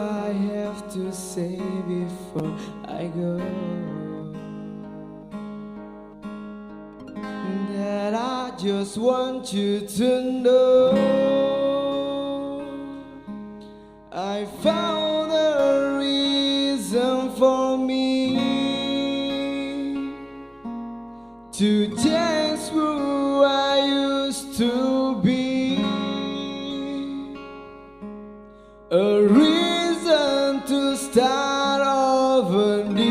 I have to say before I go that I just want you to know I found a reason for me to change who I used to be, a reason to start over new,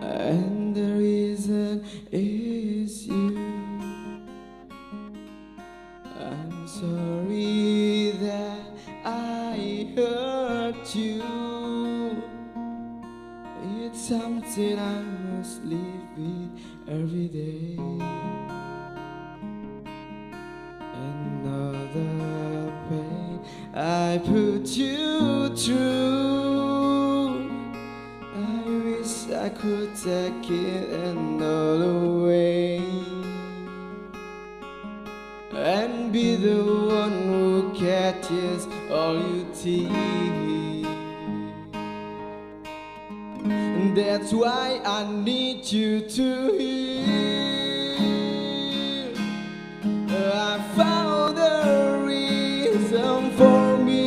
and the reason is you. I'm sorry that I hurt you. It's something I must live with every day. Another pain I put you through. I wish I could take it another way and be the one who catches all your tears. And that's why I need you to hear. I found a reason for me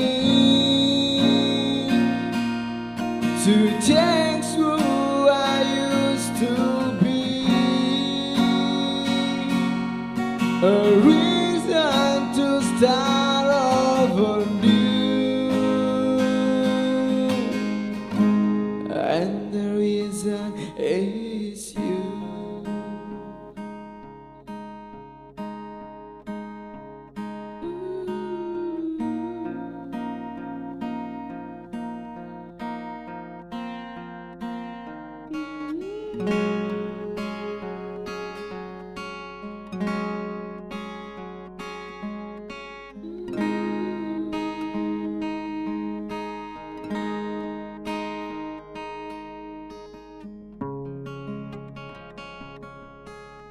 to change who I used to be, a reason to start over new, and the reason is you.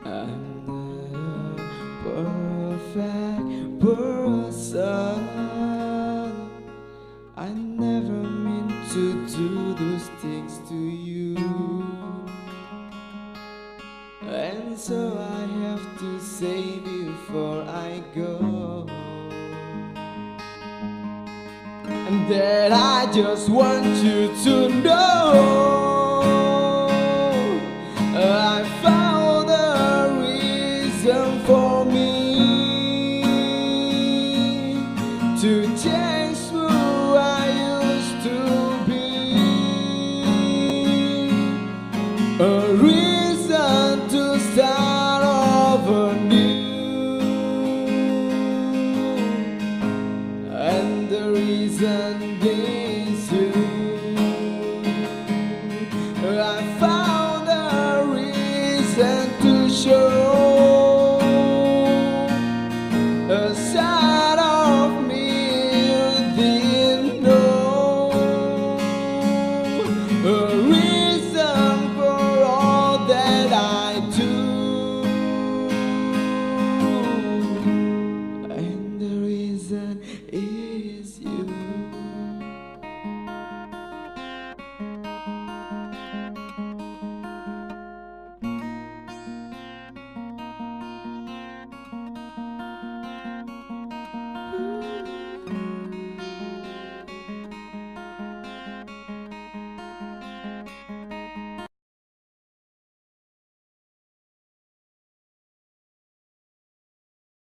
I'm not a perfect person. I never meant to do those things to you, and so I have to say before I go that I just want you to know I found a reason for me to change who I used to be, a reason to start over new, and the reason is you. I found a reason to show a side of me you didn't know, a reason for all that I do, and the reason is